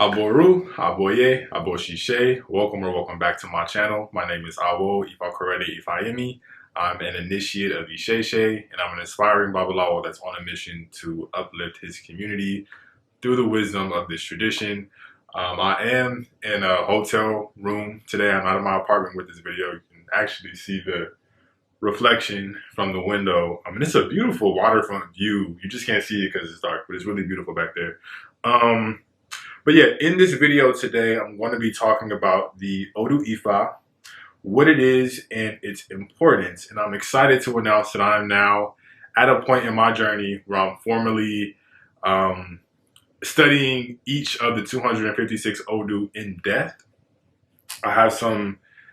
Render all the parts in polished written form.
Aboru, Aboye, Aboshishe, welcome back to my channel. My name is Awo Ifa Ifayemi. I'm an initiate of Isheshe, and I'm an aspiring Babalawo that's on a mission to uplift his community through the wisdom of this tradition. I am in a hotel room today. I'm not in my apartment with this video. You can actually see the reflection from the window. I mean, it's a beautiful waterfront view. You just can't see it because it's dark, but it's really beautiful back there. But yeah, in this video today, I'm going to be talking about the Odu Ifa, what it is and its importance. And I'm excited to announce that I'm now at a point in my journey where I'm formally studying each of the 256 Odu in depth. I have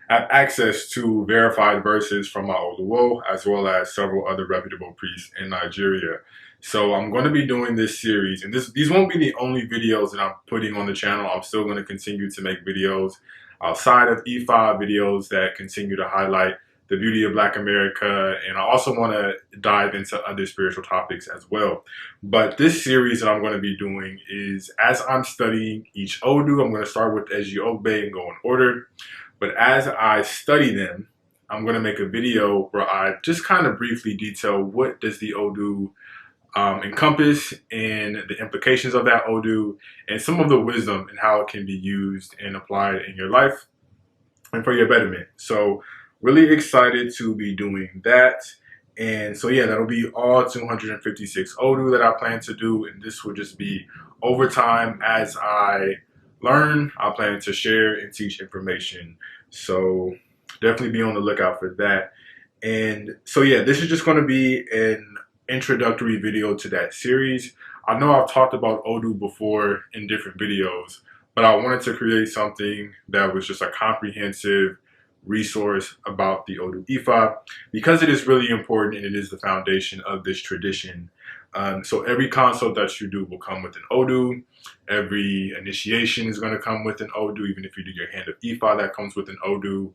access to verified verses from my Oluwo, as well as several other reputable priests in Nigeria. So I'm going to be doing this series, and these won't be the only videos that I'm putting on the channel. I'm still going to continue to make videos outside of Ifa, videos that continue to highlight the beauty of Black America, and I also want to dive into other spiritual topics as well. But this series that I'm going to be doing is, as I'm studying each Odu, I'm going to start with Eji Ogbe and go in order. But as I study them, I'm going to make a video where I just kind of briefly detail what does the Odu encompass and the implications of that Odu and some of the wisdom and how it can be used and applied in your life and for your betterment. So really excited to be doing that. And so yeah, that'll be all 256 Odu that I plan to do. And this will just be over time as I learn. I plan to share and teach information. So definitely be on the lookout for that. And so yeah, this is just going to be an introductory video to that series. I know I've talked about Odu before in different videos, but I wanted to create something that was just a comprehensive resource about the Odu Ifa because it is really important and it is the foundation of this tradition. So every consult that you do will come with an Odu. Every initiation is going to come with an Odu. Even if you do your hand of Ifa, that comes with an Odu.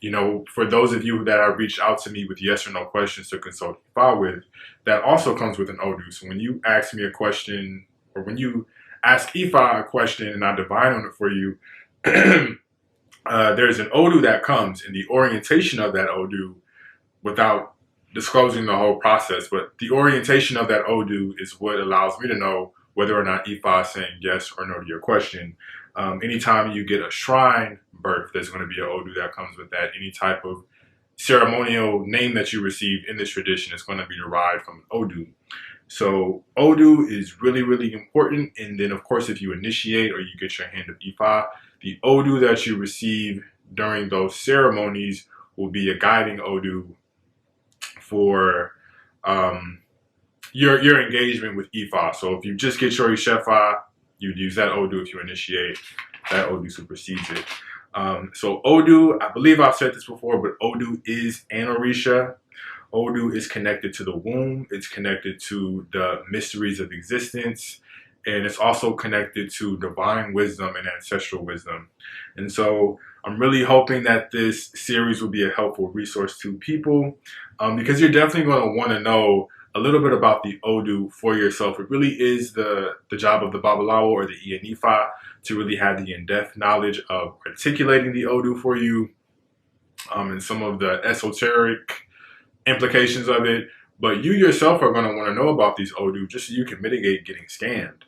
You know, for those of you that have reached out to me with yes or no questions to consult Ifa with, that also comes with an Odu. So when you ask me a question, or when you ask Ifa a question and I divine on it for you, there's an Odu that comes, and the orientation of that Odu, without disclosing the whole process, but the orientation of that Odu is what allows me to know whether or not Ifa is saying yes or no to your question. Anytime you get a shrine birth, there's going to be an Odu that comes with that. Any type of ceremonial name that you receive in this tradition is going to be derived from an Odu. So Odu is really, really important. And then, of course, if you initiate or you get your hand of Ifa, the Odu that you receive during those ceremonies will be a guiding Odu for your engagement with Ifa. So if you just get your Ishefa, you'd use that Odu. If you initiate, that Odu supersedes it. So Odu, I believe I've said this before, but Odu is an Orisha. Odu is connected to the womb. It's connected to the mysteries of existence. And it's also connected to divine wisdom and ancestral wisdom. And so I'm really hoping that this series will be a helpful resource to people because you're definitely going to want to know a little bit about the Odu for yourself. It really is the job of the Babalawo or the Ifa to really have the in-depth knowledge of articulating the Odu for you and some of the esoteric implications of it. But you yourself are going to want to know about these Odu just so you can mitigate getting scammed.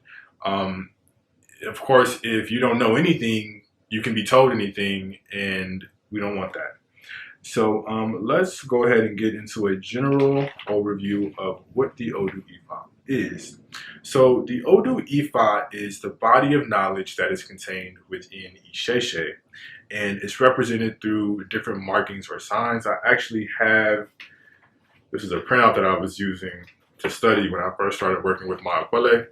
Of course, if you don't know anything, you can be told anything, and we don't want that. So let's go ahead and get into a general overview of what the Odu Ifa is. So the Odu Ifa is the body of knowledge that is contained within Isheshe, and it's represented through different markings or signs. I actually have, this is a printout that I was using to study when I first started working with my Akwele.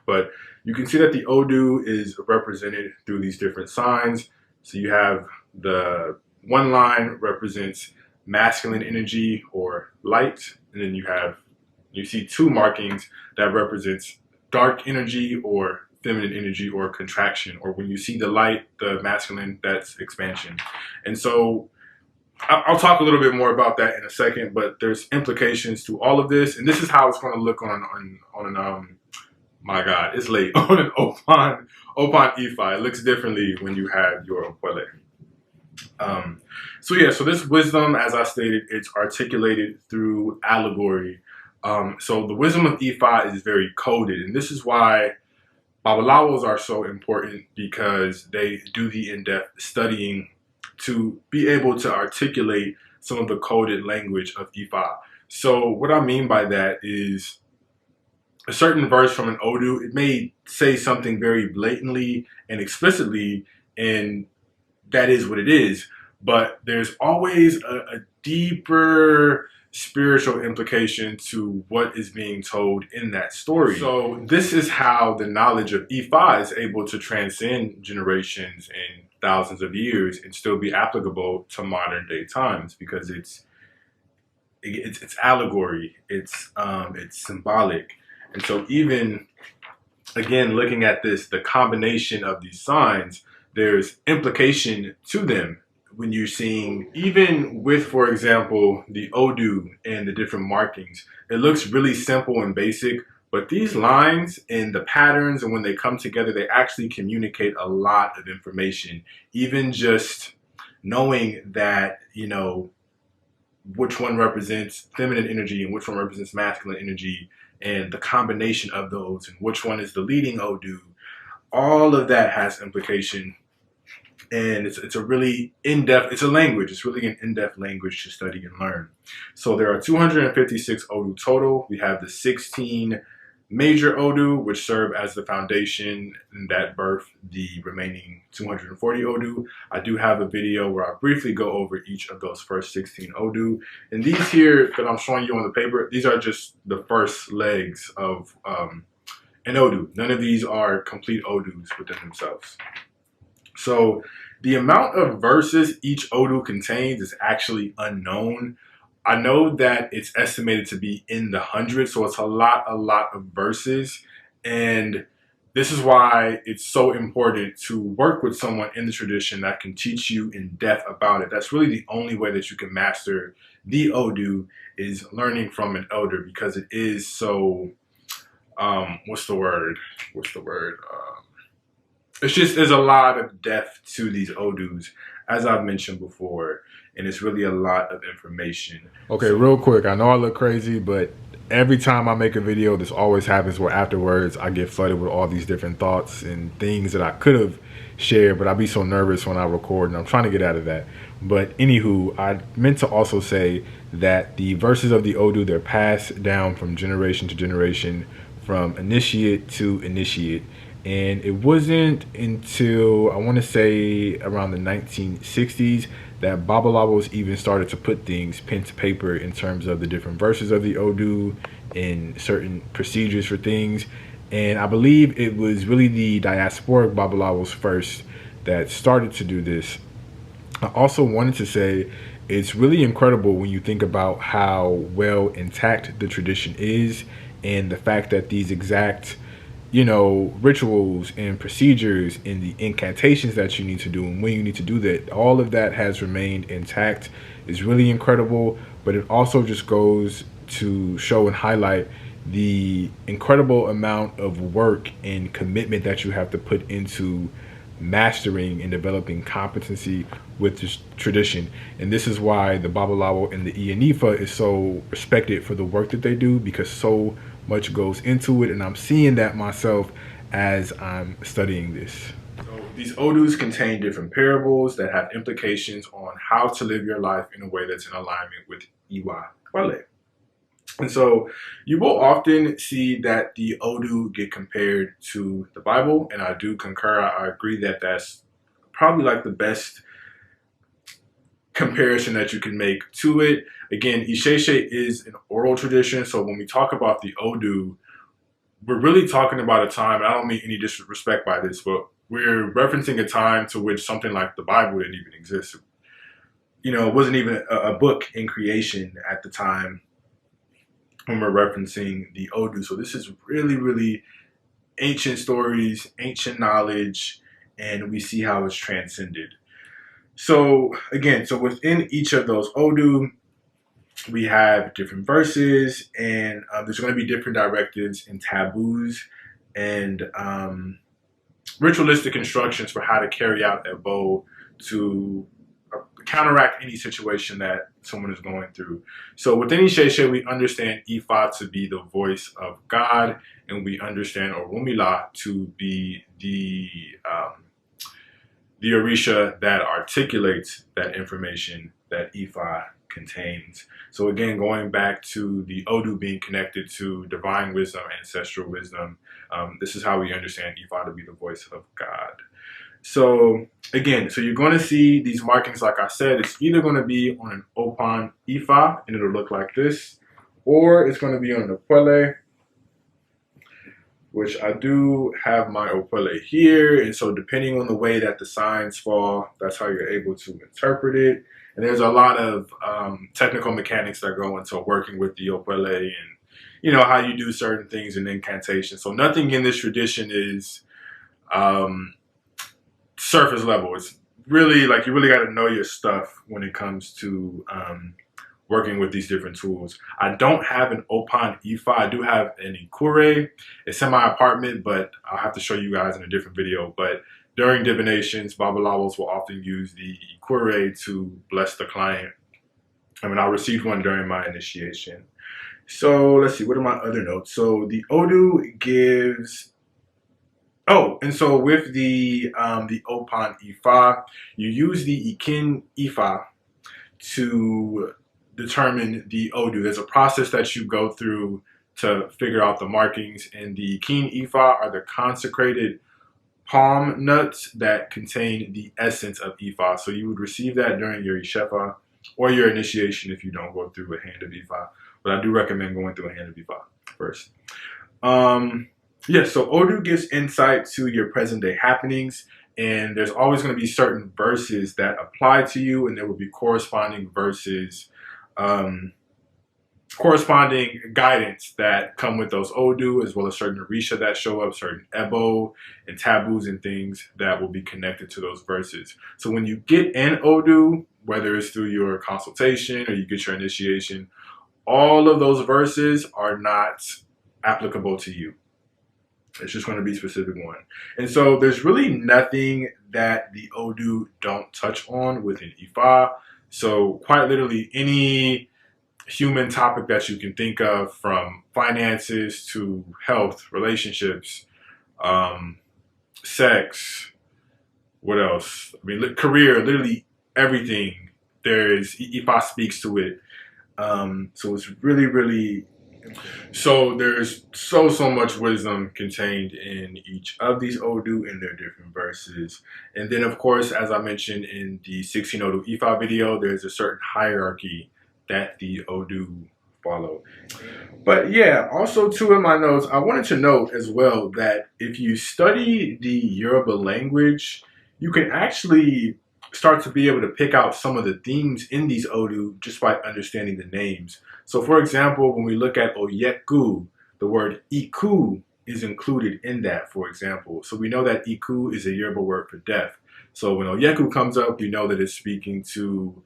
But you can see that the Odu is represented through these different signs. So you have the one line represents masculine energy or light, and then you see two markings that represents dark energy or feminine energy or contraction. Or when you see the light, the masculine, that's expansion. And so I'll talk a little bit more about that in a second, but there's implications to all of this, and this is how it's going to look on my God, it's late on an Opan Ifa. It looks differently when you have your Okwele. So yeah, so this wisdom, as I stated, it's articulated through allegory. So the wisdom of Ifa is very coded, and this is why Babalawos are so important, because they do the in-depth studying to be able to articulate some of the coded language of Ifa. So what I mean by that is a certain verse from an Odu, it may say something very blatantly and explicitly, and that is what it is. But there's always a deeper spiritual implication to what is being told in that story. So this is how the knowledge of Ifa is able to transcend generations and thousands of years and still be applicable to modern day times, because it's allegory, it's symbolic. And so even, again, looking at this, the combination of these signs, there's implication to them when you're seeing, even with, for example, the Odu and the different markings. It looks really simple and basic, but these lines and the patterns, and when they come together, they actually communicate a lot of information. Even just knowing that, you know, which one represents feminine energy and which one represents masculine energy, and the combination of those, and which one is the leading Odu, all of that has implication. And it's a really in-depth, it's a language, it's really an in-depth language to study and learn. So there are 256 Odu total. We have the 16 major Odu, which serve as the foundation that birth the remaining 240 Odu. I do have a video where I briefly go over each of those first 16 Odu. And these here that I'm showing you on the paper, these are just the first legs of an Odu. None of these are complete Odus within themselves. So the amount of verses each Odu contains is actually unknown. I know that it's estimated to be in the hundreds, so it's a lot of verses. And this is why it's so important to work with someone in the tradition that can teach you in depth about it. That's really the only way that you can master the Odu, is learning from an elder, because it is so, what's the word? It's just, there's a lot of depth to these Odus, as I've mentioned before, and it's really a lot of information. Okay, real quick, I know I look crazy, but every time I make a video, this always happens where afterwards I get flooded with all these different thoughts and things that I could have shared, but I be so nervous when I record, and I'm trying to get out of that. But anywho, I meant to also say that the verses of the Odu, they're passed down from generation to generation, from initiate to initiate. And it wasn't until, I want to say, around the 1960s that Babalawos even started to put things pen to paper in terms of the different verses of the Odu and certain procedures for things. And I believe it was really the diasporic Babalawos first that started to do this. I also wanted to say it's really incredible when you think about how well intact the tradition is, and the fact that these exact, you know, rituals and procedures and the incantations that you need to do and when you need to do that, all of that has remained intact is really incredible. But it also just goes to show and highlight the incredible amount of work and commitment that you have to put into mastering and developing competency with this tradition. And this is why the Babalawo and the Ifa is so respected for the work that they do, because so much goes into it, and I'm seeing that myself as I'm studying this. So these Odus contain different parables that have implications on how to live your life in a way that's in alignment with Iwa Kwale. And so you will often see that the Odu get compared to the Bible, and I do concur. I agree that that's probably like the best comparison that you can make to it. Again, Isheshe is an oral tradition, so when we talk about the Odu, we're really talking about a time, and I don't mean any disrespect by this, but we're referencing a time to which something like the Bible didn't even exist. You know, it wasn't even a book in creation at the time when we're referencing the Odu. So this is really ancient stories, ancient knowledge, and we see how it's transcended. So again, so within each of those Odu, we have different verses, and there's going to be different directives and taboos and ritualistic instructions for how to carry out that bow to counteract any situation that someone is going through. So within Isheshe, we understand Ifa to be the voice of God, and we understand Orunmila to be the Orisha that articulates that information that Ifa contains. So again, going back to the Odu being connected to divine wisdom, ancestral wisdom, this is how we understand Ifa to be the voice of God. So again, so you're going to see these markings, like I said, it's either going to be on an Opan Ifa, and it'll look like this, or it's going to be on the Opele, which I do have my Opele here. And so depending on the way that the signs fall, that's how you're able to interpret it. And there's a lot of technical mechanics that go into working with the Opele, and you know how you do certain things in incantation. So nothing in this tradition is surface level. It's really like you really got to know your stuff when it comes to working with these different tools. I don't have an Opan Ifa. I do have an Ikure. It's in my apartment, but I'll have to show you guys in a different video. But during divinations, Babalawos will often use the Ikure to bless the client. I mean, I received one during my initiation. So let's see, what are my other notes? So the Odu gives, oh, and so with the Opan Ifa, you use the Ikin Ifa to determine the Odu. There's a process that you go through to figure out the markings, and the Ikin Ifa are the consecrated palm nuts that contain the essence of Ifa. So you would receive that during your Ishefa or your initiation if you don't go through a hand of Ifa. But I do recommend going through a hand of Ifa first. Yeah, so Odu gives insight to your present day happenings, and there's always going to be certain verses that apply to you, and there will be corresponding verses, corresponding guidance that come with those Odu, as well as certain Orisha that show up, certain Ebo and taboos and things that will be connected to those verses. So when you get an Odu, whether it's through your consultation or you get your initiation, all of those verses are not applicable to you. It's just going to be a specific one. And so there's really nothing that the Odu don't touch on within Ifa. So quite literally any human topic that you can think of, from finances to health, relationships, sex, what else? I mean, career, literally everything. Ifa speaks to it. So it's really, so there's so much wisdom contained in each of these Odu in their different verses. And then of course, as I mentioned in the 16 Odu Ifa video, there's a certain hierarchy that the Odu follow. But yeah, also too in my notes, I wanted to note as well that if you study the Yoruba language, you can actually start to be able to pick out some of the themes in these Odu just by understanding the names. So for example, when we look at Oyeku, the word Iku is included in that, for example. So we know that Iku is a Yoruba word for death. So when Oyeku comes up, we know that it's speaking to,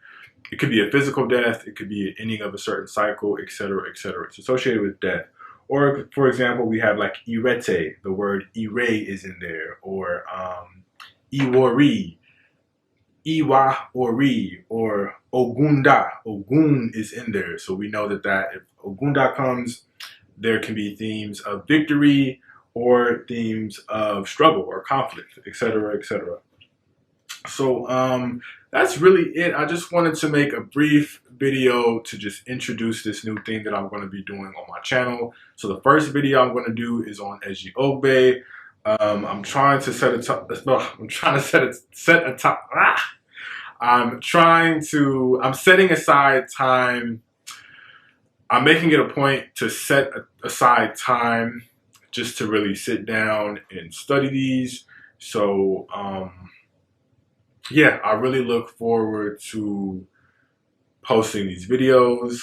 it could be a physical death, it could be an ending of a certain cycle, etc., etc. It's associated with death. Or for example, we have like Irete, the word Ire is in there, or Iwori, Iwa Ori, or Ogunda. Ogun is in there. So we know that if Ogunda comes, there can be themes of victory or themes of struggle or conflict, etc., etc. So that's really it. I just wanted to make a brief video to just introduce this new thing that I'm going to be doing on my channel. So the first video I'm going to do is on Eji Ogbe. I'm trying to set a top. No, I'm trying to set a top. I'm setting aside time. I'm making it a point to set aside time just to really sit down and study these. So yeah, I really look forward to posting these videos.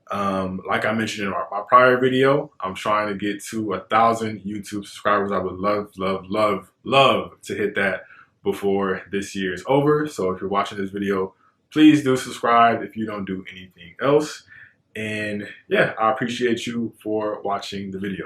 Like I mentioned in my prior video, I'm trying to get to 1,000 YouTube subscribers. I would love to hit that before this year is over. So if you're watching this video, please do subscribe if you don't do anything else. And yeah, I appreciate you for watching the video.